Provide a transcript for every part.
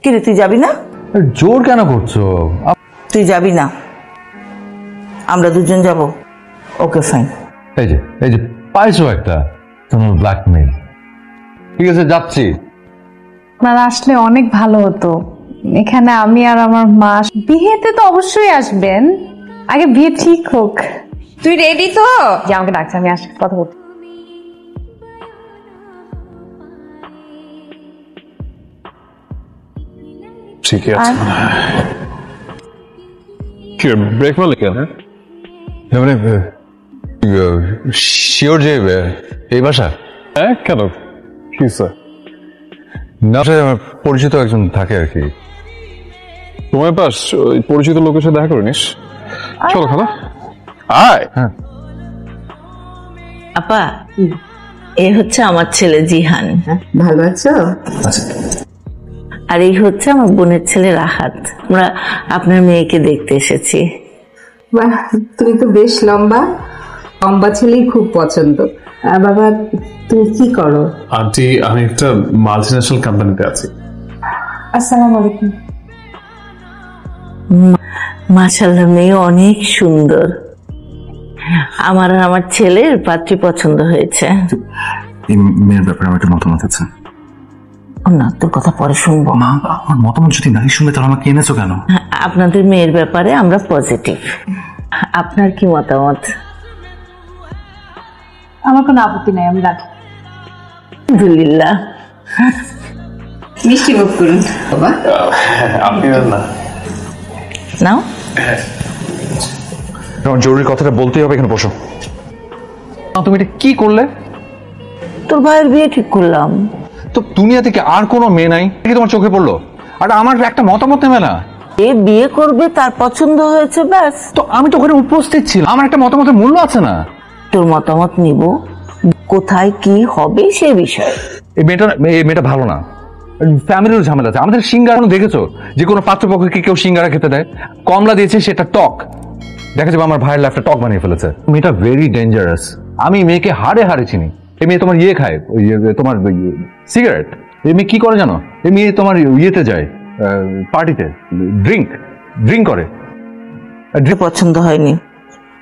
কি রে, তুই যাবি না? জোর কেন করছো? তুই যাবি না, আমরা দুজন যাব। Okay fine. এই যে পাইছো একটা তোমার ব্ল্যাকমেইল। ঠিক আছে, যাচ্ছি। আপনারা আসলে অনেক ভালো হতো। এখানে আমি আর আমার মা, বিয়েতে তো অবশ্যই আসবেন, আগে বিয়ে ঠিক হোক। তুই রেডি তো? যে আমাকে ডাকছে, আমি আসি, কথা বলছি। ঠিক আছে। কি ব্রেক মারলে কেন? মানে শিওর যে এই বাসা? হ্যাঁ, কেন? কি স্যার? না, আমার পরিচিত একজন থাকে আর কি। তোমার পাশ ওই পরিচিত লোকের সাথে দেখা করে নিস। চলো খালা, আয়। হ্যাঁ, আপা, এ হচ্ছে আমার ছেলে জিহান। ভালো আছো? আর এই হচ্ছে আমার বোনের ছেলে রাহাত। আমরা আপনার মেয়েকে দেখতে এসেছি। বাহ, তুমি তো বেশ লম্বা। লম্বা ছেলেই খুব পছন্দ। বাবা, তুমি কি করো? আন্টি, আমি একটা মাল্টিন্যাশনাল কোম্পানিতে আছি। আসসালামু আলাইকুম। মাশাআল্লাহ, মেয়ে অনেক সুন্দর। আমার আর আমার ছেলের পাত্রী পছন্দ হয়েছে। এই মেয়ের ব্যাপারে আমার একটা মতামত আছে। না, তোর কথা পরে শুনবো। মা, আমার মতামত যদি নাই শুনবে তাহলে আমাকে এনেছো কেন? আপনাদের মেয়ের ব্যাপারে আমরা পজিটিভ। আপনার কি মতামত? আমার কোনো আপত্তি নাই, আমি রাখি। আলহামদুলিল্লাহ। মিষ্টি মুখ করুন বাবা। আপনি না? নাও। জরুরি কথাটা বলতেই হবে, এখানে বসো। তুমি এটা কি করলে? তোর ভাইয়ের বিয়ে ঠিক করলাম। তো দুনিয়া থেকে আর কোনো মেয়ে নাই কি তোমার চোখে পড়লো? আর আমার একটা মতামত নেবে না? এ বিয়ে করবে, তার পছন্দ হয়েছে, ব্যাস। তো আমি তো ওখানে উপস্থিত ছিলাম, আমার একটা মতামতের মূল্য আছে না? তোর মতামত নিব, কোথায় কি হবে সে বিষয়ে। এই মেয়েটা ভালো না, ফ্যামিলির ঝামেলা আছে। আমাদের সিঙ্গারা দেখেছো যে কোনো পাত্রপক্ষকে কেউ সিঙ্গারা খেতে দেয়? কমলা দিয়েছে, সেটা টক। দেখা যাবে আমার ভাইয়ের লাইফটা টক বানিয়ে ফেলেছে। মেয়েটা ভেরি ডেঞ্জারাস। আমি মেয়েকে হাড়ে হাড়ে চিনি। এই মেয়ে তোমার ইয়ে খায়, ওই তোমার সিগারেট। এই মেয়ে কি করে জানো? এই মেয়ে তোমার ইয়েতে যায়, পার্টিতে ড্রিঙ্ক করে। পছন্দ হয়নি,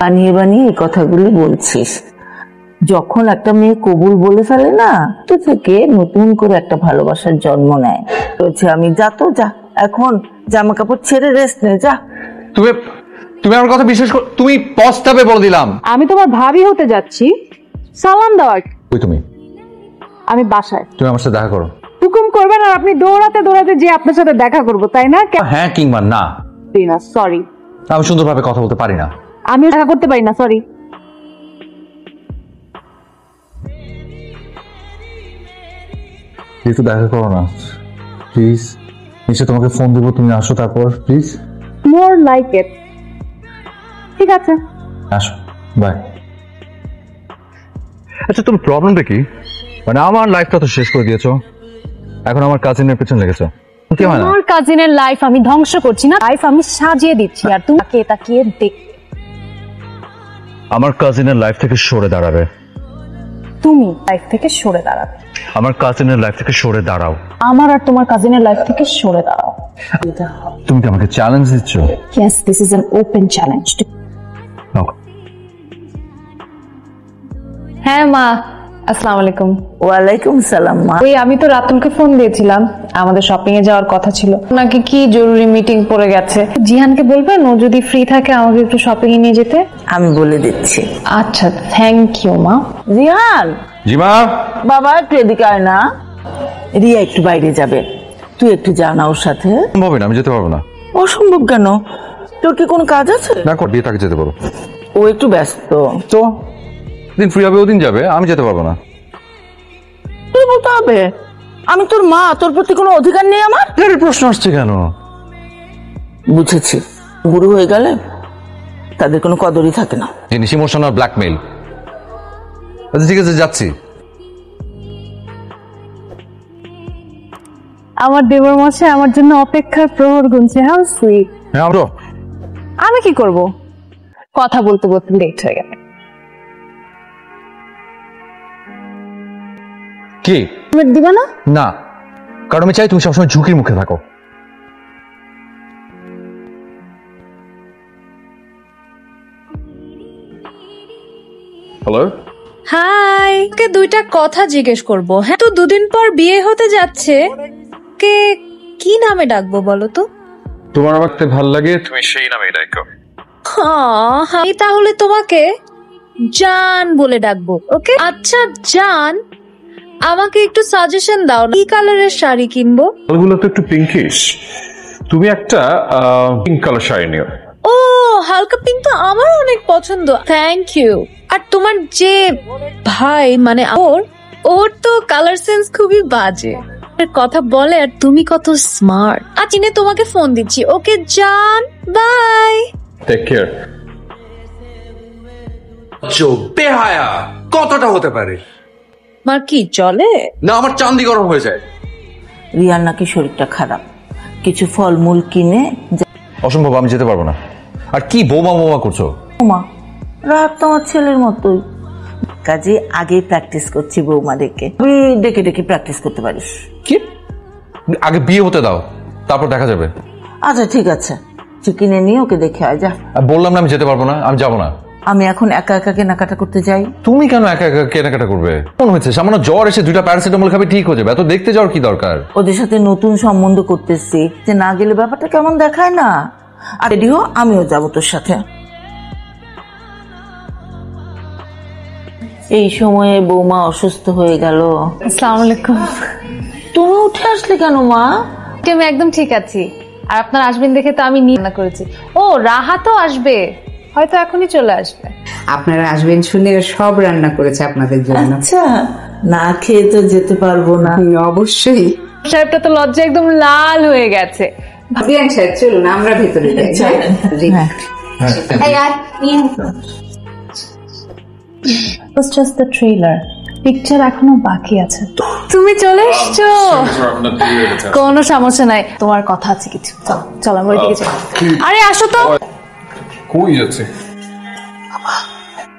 বানিয়ে বানিয়ে এই কথাগুলি বলছিস। যখন একটা মেয়ে কবুল বলে ফেলে না, তো থেকে নতুন করে একটা ভালোবাসার জন্ম নেয়। বলছে আমি, যা তো যা, এখন জামা কাপড় ছেড়ে রেস্ট নে, যা। তুমি আমার কথা বিশ্বাস কর, তুমি পস্তাবে বলে দিলাম। আমি তোমার ভাবি হতে যাচ্ছি, সালাম দেওয়ার। ওই তুমি আমি বাসায়। তুমি আমার সাথে দেখা করো। হুকুম করবেন আর আপনি দৌড়াতে দৌড়াতে যে আপনার সাথে দেখা করবো, তাই না? হ্যাঁ কিংবা না। সরি, আমি সুন্দরভাবে কথা বলতে পারি না। আমিও দেখা করতে পারি না, সরি। একটু দেখা করো না প্লিজ। নিশ্চয় তোমাকে ফোন দিব, তুমি আসো তারপর প্লিজ। More like it. ঠিক আছে, আসো, বাই। আচ্ছা, তোমার প্রবলেমটা কি? মানে আমার লাইফটা তো শেষ করে দিয়েছো, এখন আমার কাজিনের পেছনে লেগেছো। কি হয় না? আমার কাজিনের লাইফ আমি ধ্বংস করছি না, লাইফ আমি সাজিয়ে দিচ্ছি, আর তুমি তাকিয়ে তাকিয়ে দেখ। আমার কাজিনের লাইফ থেকে সরে দাঁড়াবে। তুমি লাইফ থেকে সরে দাঁড়াবে। আমার কাজিনের লাইফ থেকে সরে দাঁড়াও। আমার আর তোমার কাজিনের লাইফ থেকে সরে দাঁড়াও। তুমি কি আমাকে চ্যালেঞ্জ দিচ্ছ? Yes, this is an open challenge. হ্যাঁ মা, আসসালামু আলাইকুম। ওয়ালাইকুম সালাম। মা, ওই আমি তো রাতুলকে ফোন দিয়েছিলাম, আমাদের শপিং এ যাওয়ার কথা ছিল, নাকি কি জরুরি মিটিং পড়ে গেছে। জিহানকে বলবেন ও যদি ফ্রি থাকে আমাকে একটু শপিং এ নিয়ে যেতে। আমি বলে দিচ্ছি। আচ্ছা, থ্যাংক ইউ মা। জিহান, জি মা। বাবা একটু এদিকে আয় না। রিয়া একটু বাইরে যাবে, তুই একটু যা না ওর সাথে। সম্ভব না, আমি যেতে পারবো না। অসম্ভব কেন? তোর কি কোনো কাজ আছে? না কর, বিয়ে তাকে যেতে পারো। ও একটু ব্যস্ত। তো দিন ফ্রি হবে, ওদিন যাবে, আমি যেতে পারবো না। তুই বলতে হবে, আমি তোর মা, তোর প্রতি কোনো অধিকার নেই আমার? প্রশ্ন আসছে কেন? বুঝেছি, বুড়ো হয়ে গেলে তাদের কোনো কদরই থাকে না। জিনিস ইমোশনাল ব্ল্যাকমেইল। আচ্ছা ঠিক আছে, যাচ্ছি। আমার দেবর মশাই আমার জন্য অপেক্ষার প্রহর গুনছে। How sweet. হ্যাঁ আমরো। আমি কি করব? কথা বলতে বলতে লেট হয়ে গেল। কি দিবা না? না, কারণ আমি চাই তুমি সবসময় ঝুঁকির মুখে থাকো। হ্যালো, হাই, কে দুইটা কথা জিজ্ঞেস করব। হ্যাঁ, তো দুদিন পর বিয়ে হতে যাচ্ছে, কে কি নামে ডাকবো বলো তো? তোমার আমাকে ভাল লাগে, তুমি সেই নামেই ডাকো। হ্যাঁ, আমি তাহলে তোমাকে জান বলে ডাকবো। ওকে, আচ্ছা জান, আমাকে একটু সাজেশন দাও না, কি কালারের শাড়ি কিনবো? ওগুলো তো একটু পিঙ্কিশ, তুমি একটা পিঙ্ক কালার শাড়ি নিও। ও, হালকা পিঙ্ক তো আমার অনেক পছন্দ, থ্যাংক ইউ। আর তোমার যে ভাই মানে ওর তো কালার সেন্স খুবই বাজে, কথা বলে আর তুমি কত স্মার্ট। আজ চিনে তোমাকে ফোন দিচ্ছি। ওকে জান, বাই। Take care. বেহায়া কতটা হতে পারে মার কি চলে না, আমার চান্দি গরম হয়ে যায়। রিয়ার নাকি শরীরটা খারাপ, কিছু ফলমূল কিনে অসম্ভব, আমি যেতে পারবো না। আর কি বৌমা বৌমা করছো? মা রাত তো আমার ছেলের মতোই, কাজে আগে প্র্যাকটিস করছি বৌমা ডেকে, তুই ডেকে ডেকে প্র্যাকটিস করতে পারিস। কি আগে বিয়ে হতে দাও, তারপর দেখা যাবে। আচ্ছা ঠিক আছে, তুই কিনে নিয়ে ওকে দেখে আয় যা। আর বললাম না আমি যেতে পারবো না, আমি যাবো না। আমি এখন একা একা কেনাকাটা করতে যাই? তুমি কেন একা একা কেনাকাটা করবে? কোন হয়েছে, সামান্য জ্বর এসে 2টা প্যারাসিটামল খাবে ঠিক হয়ে যাবে, এত দেখতে যাওয়ার কি দরকার? ওদের সাথে নতুন সম্বন্ধ করতেছি, যে না গেলে ব্যাপারটা কেমন দেখায় না। আর রেডিও, আমিও যাবো তোর সাথে। এই সময়ে বৌমা অসুস্থ হয়ে গেল। আসসালামু আলাইকুম। তুমি উঠে আসলে কেন মা? আমি একদম ঠিক আছি, আর আপনার আসবেন দেখে তো আমি রান্না করেছি। ও, রাহাতও আসবে, হয়তো এখনই চলে আসবে। আপনারা আসবেন শুনে সব রান্না করেছে আপনাদের জন্য। আচ্ছা, না খেয়ে তো যেতে পারবো না। অবশ্যই। সাহেবটা তো লজ্জা একদম লাল হয়ে গেছে। বিয়ান সাহেব চলুন আমরা ভেতরে যাই। জি। এই আর was just the trailer. Picture এখনো বাকি আছে। তুমি চলে এসছো, কোনো সমস্যা নাই, তোমার কথা আছে কিছু। চলো আমরা ওইদিকে যাই। আরে আসো তো। কই যাচ্ছে?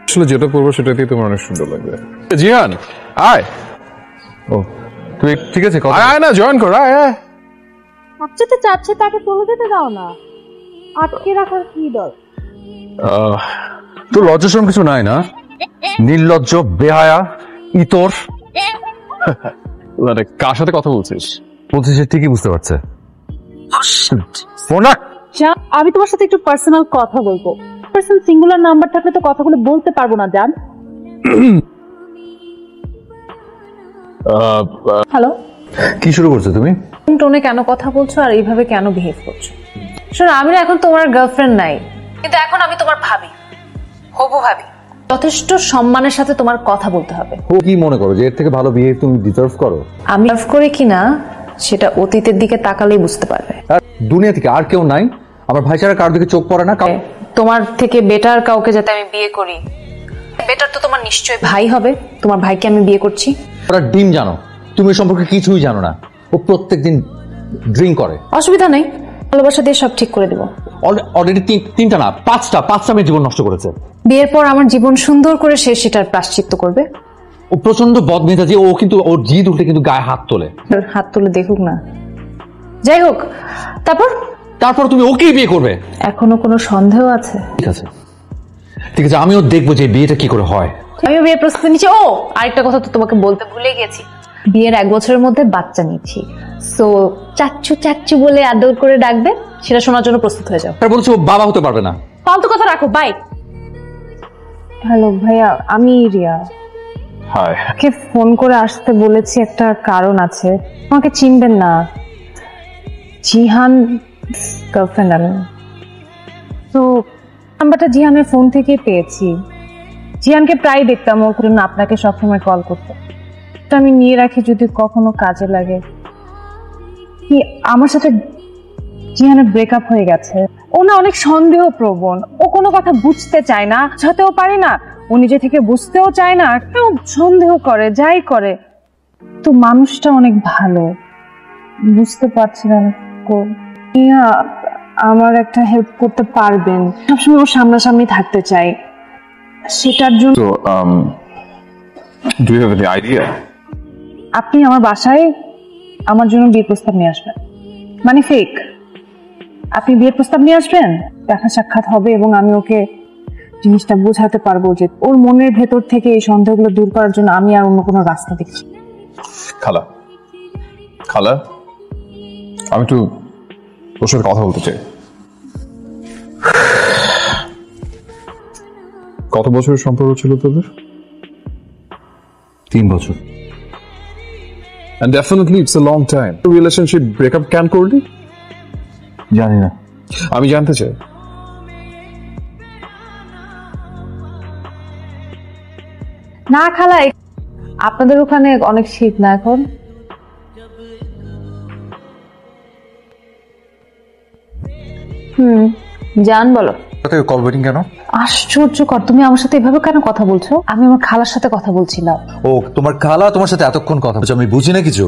আসলে যেটা পড়বো সেটাতেই তোমার অনেক সুন্দর লাগবে। জিহান আয়। ও তুই ঠিক আছে, আয় আয় না, জয়েন কর, আয় আয়। সবচেয়ে চাচ্ছে তাকে চলে যেতে দাও না, আটকে রাখার কি দর? তোর লজ্জা শরম কিছু নাই না? নির্লজ্জ, বেহায়া, ইতর। মানে কার সাথে কথা বলছিস? বলছিস, সে ঠিকই বুঝতে পারছে। ফোন রাখ। আমি তোমার সাথে একটু পার্সোনাল কথা বলবো। পার্সোনাল সিঙ্গুলার নাম্বার থাকলে তো কথাগুলো বলতে পারবো না জান। হ্যালো, কি শুরু করছো তুমি? টোনে কেন কথা বলছো আর এইভাবে কেন বিহেভ করছো? শোনো, আমি না এখন তোমার গার্লফ্রেন্ড নাই, কিন্তু এখন আমি তোমার ভাবি, হবু ভাবি। যথেষ্ট সম্মানের সাথে তোমার কথা বলতে হবে। ও কি মনে করো যে এর থেকে ভালো বিয়ে তুমি ডিজার্ভ করো? আমি লাভ করি কিনা সেটা অতীতের দিকে তাকালেই বুঝতে পারবে। আর দুনিয়া থেকে আর কেউ নাই আমার ভাই ছাড়া, কার দিকে চোখ পড়ে না। তোমার থেকে বেটার কাউকে যাতে আমি বিয়ে করি, বেটার তো তোমার নিশ্চয়ই ভাই হবে। তোমার ভাইকে আমি বিয়ে করছি। ওরা ডিম জানো, তুমি সম্পর্কে কিছুই জানো না। ও প্রত্যেকদিন ড্রিঙ্ক করে। অসুবিধা নেই, ভালোবাসা দিয়ে সব ঠিক করে দেবো। অলরেডি 3টা না 5টা মেয়ের জীবন নষ্ট করেছে। বিয়ের পর আমার জীবন সুন্দর করে সে সেটার প্রায়শ্চিত্ত করবে। ও প্রচন্ড বদমেজাজি, ও কিন্তু ওর জিদ উঠলে কিন্তু গায়ে হাত তোলে। হাত তুলে দেখুক না, যাই হোক। তারপর তুমি ওকেই বিয়ে করবে? এখনো কোনো সন্দেহ আছে? ঠিক আছে ঠিক আছে, আমিও দেখবো যে বিয়েটা কি করে হয়। আমিও বিয়ের প্রস্তুতি নিচ্ছি। ও, আরেকটা কথা তো তোমাকে বলতে ভুলে গেছি, বিয়ের 1 বছরের মধ্যে বাচ্চা নিচ্ছি। সো চাচ্চু চাচ্চু বলে আদর করে ডাকবে, সেটা শোনার জন্য প্রস্তুত হয়ে যাও। আর বলছো ও বাবা হতে পারবে না। ফালতু কথা রাখো, বাই। হ্যালো ভাইয়া, আমি রিয়া। হাই। কে ফোন করে আসতে বলেছি, একটা কারণ আছে। আমাকে চিনবেন না, জিহান গার্লফ্রেন্ড আমি। তো নাম্বারটা জিহানের ফোন থেকে পেয়েছি। জিহানকে প্রায় দেখতাম, ওর জন্য আপনাকে সবসময় কল করতে। আমি নিয়ে রাখি যদি কখনো কাজে লাগে। কি আমার সাথে জিহানের ব্রেকআপ হয়ে গেছে। ও না অনেক সন্দেহ প্রবণ, ও কোনো কথা বুঝতে চায় না, বুঝতেও পারে না, ও নিজে থেকে বুঝতেও চায় না, কেউ সন্দেহ করে, যাই করে। তো মানুষটা অনেক ভালো, বুঝতে পারছিলেন। আমার একটা হেল্প করতে পারবেন? সবসময় ওর সামনাসামনি থাকতে চাই, সেটার জন্য So, do you have any idea? আপনি আমার বাসায় আমার জন্য বিয়ের প্রস্তাব নিয়ে আসবেন। মানে ফেক, আপনি বিয়ের প্রস্তাব নিয়ে আসবেন, দেখা সাক্ষাৎ হবে এবং আমি ওকে জিনিসটা বোঝাতে পারবো যে ওর মনের ভেতর থেকে এই সন্দেহগুলো দূর করার জন্য আমি আর অন্য কোনো রাস্তা দেখছি। খালা খালা আমি একটু ওর সাথে কথা বলতে চাই। কত বছরের সম্পর্ক ছিল তোদের? 3 বছর। And definitely it's a long time. Relationship breakup কেন করলি? জানি না। আমি জানতে চাই। না খালা, আপনাদের ওখানে অনেক শীত না এখন? জান বলো। কল ওয়েটিং কেন? আশ্চর্যকর, তুমি আমার সাথে এভাবে কেন কথা বলছো? আমি আমার খালার সাথে কথা বলছিলাম। ও তোমার খালা তোমার সাথে এতক্ষণ কথা বলছে, আমি বুঝি না কিছু।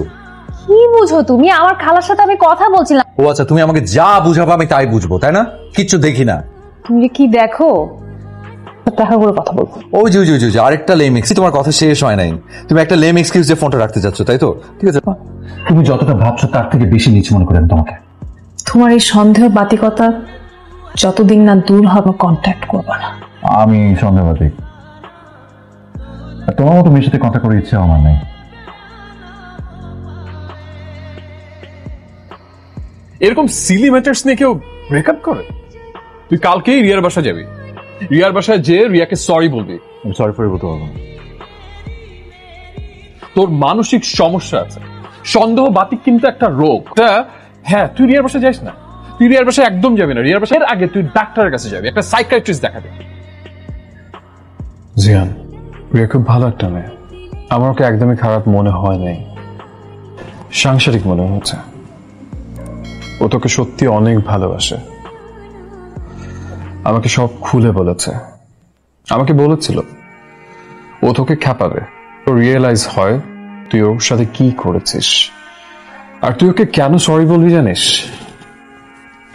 কি বুঝো তুমি? আমার খালার সাথে আমি কথা বলছিলাম। ও আচ্ছা, তুমি আমাকে যা বুঝাবো আমি তাই বুঝবো, তাই না? কিচ্ছু দেখি না। তুমি যে কি দেখো, দেখা করে কথা বলবো। ওই জি জি জি, আরেকটা লেম এক্সকিউজ। তোমার কথা শেষ হয় নাই, তুমি একটা লেম এক্সকিউজ দিয়ে ফোনটা রাখতে যাচ্ছ, তাই তো? ঠিক আছে, তুমি যতটা ভাবছো তার থেকে বেশি নিচ মনে করেন তোমাকে। তোমার এই সন্দেহ বাতিকতা যতদিন না দূর হবে কন্ট্যাক্ট করবো না। আমি সন্দেহবাদী, তোমার মতো মেয়ের সাথে কন্ট্যাক্ট করার ইচ্ছা আমার নাই। এরকম সিলি ম্যাটার্স নিয়ে কেউ ব্রেকআপ করে? তুই কালকেই রিয়ার বাসা যাবি, রিয়ার বাসায় যে রিয়াকে সরি বলবি। আমি সরি ফরি বলতে পারবো না। তোর মানসিক সমস্যা আছে, সন্দেহ বাতিক কিন্তু একটা রোগ। হ্যাঁ, তুই রিয়ার বাসায় যাস না, তুই রিয়ার বাসায় একদম যাবি না। রিয়ার বাসায় আগে তুই ডাক্তারের কাছে যাবি, একটা সাইকিয়াট্রিস্ট দেখাবি। জিয়ান, রিয়া খুব ভালো একটা মেয়ে, আমার ওকে একদমই খারাপ মনে হয় নাই, সাংসারিক মনে হচ্ছে। ও তোকে সত্যি অনেক ভালোবাসে, আমাকে সব খুলে বলেছে। আমাকে বলেছিল ও তোকে খেপাবে, ও রিয়েলাইজ হয় তুই ওর সাথে কি করেছিস। আর তুই ওকে কেন সরি বলবি জানিস?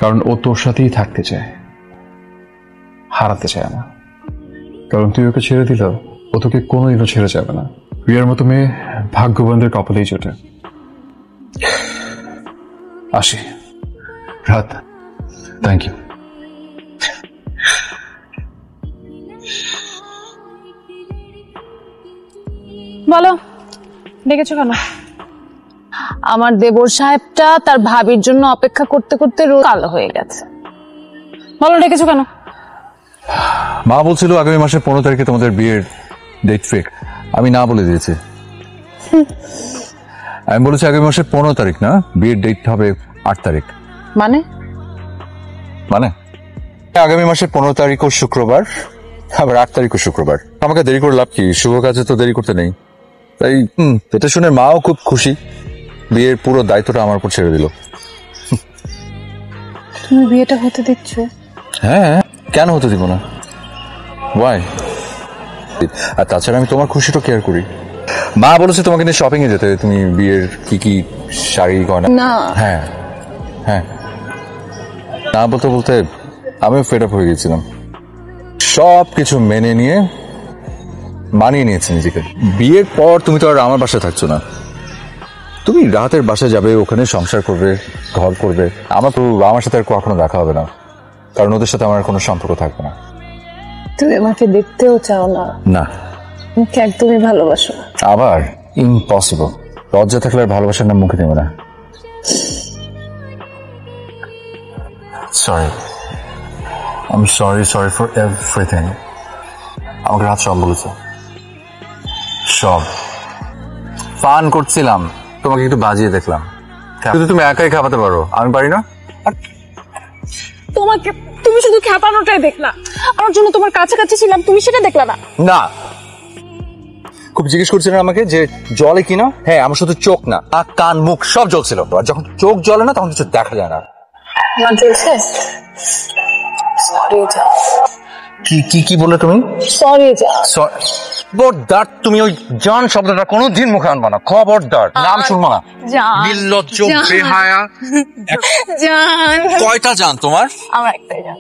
কারণ ও তোর সাথেই থাকতে চায়, হারাতে চায় না। কারণ তুই ওকে ছেড়ে দিলেও ও তোকে কোনোদিনও ছেড়ে যাবে না। রিয়ার মতো মেয়ে ভাগ্যবানদের কপালেই জোটে। আসি। রাত, থ্যাংক ইউ। বলো, ডেকেছো কেন? আমার দেবর সাহেবটা তার ভাবির জন্য অপেক্ষা করতে করতে রোজ কালো হয়ে গেছে। বলো, ডেকেছো কেন? মা বলছিল আগামী মাসের 15 তারিখে তোমাদের বিয়ের ডেট ফিক্স। আমি না বলে দিয়েছি। আমি বলেছি আগামী মাসের 15 তারিখ না, বিয়ের ডেট হবে 8 তারিখ। মানে মানে আগামী মাসের 15 তারিখও শুক্রবার, আবার 8 তারিখও শুক্রবার। আমাকে দেরি করে লাভ কি? শুভ কাজে তো দেরি করতে নেই। তাই এটা শুনে মাও খুব খুশি, বিয়ের পুরো দায়িত্বটা আমার উপর ছেড়ে দিল। তুমি বিয়েটা হতে দিচ্ছ? হ্যাঁ, কেন হতে দিব না? ওয়াই? আর তাছাড়া আমি তোমার খুশিটা কেয়ার করি। মা বলেছে তোমাকে নিয়ে শপিং এ যেতে, তুমি বিয়ের কি কি শাড়ি গয়না। না। হ্যাঁ হ্যাঁ, না বলতে বলতে আমিও ফেড আপ হয়ে গেছিলাম। সব কিছু মেনে নিয়ে মানিয়ে নিয়েছি নিজেকে। বিয়ের পর তুমি তো আর আমার বাসায় থাকছো না, তুমি রাতের বাসায় যাবে, ওখানে সংসার করবে, ঘর করবে। আমার সাথে আর কখনো দেখা হবে না, কারণ ওদের সাথে আমার কোনো সম্পর্ক থাকবে না। তুমি আমাকে দেখতেও চাও না? না, আমাকে একদমই ভালোবাসো না। আবার ইম্পসিবল। লজ্জা থাকলে আর ভালোবাসার নাম মুখে নেবে না। সরি, আমি সরি ফর এভরিথিং। আমাকে রাত সব বলেছে, সব ফান করছিলাম, তোমাকে একটু বাজিয়ে দেখলাম। কিন্তু তুমি একাই খাওয়াতে পারো, আমি পারি না। তোমাকে, তুমি শুধু খেপানোটাই দেখলা, আমার জন্য তোমার কাছাকাছি ছিলাম, তুমি সেটা দেখলা না। না, খুব জিজ্ঞেস করছিলেন আমাকে যে জলে কিনা। হ্যাঁ, আমার শুধু চোখ না, নাক কান মুখ সব জ্বলছিল। আর যখন চোখ জ্বলে না তখন কিছু দেখা যায় না। জ্বলছে? সরি যা। কি কি কি বলে তুমি? সরি যা। খবরদার, তুমি ওই জান শব্দটা কোনোদিন মুখে আনবা না। খবরদার, নাম শুনবো না। নির্লজ্জ, বেহায়া। জান, কয়টা জান তোমার? আমার একটাই জান।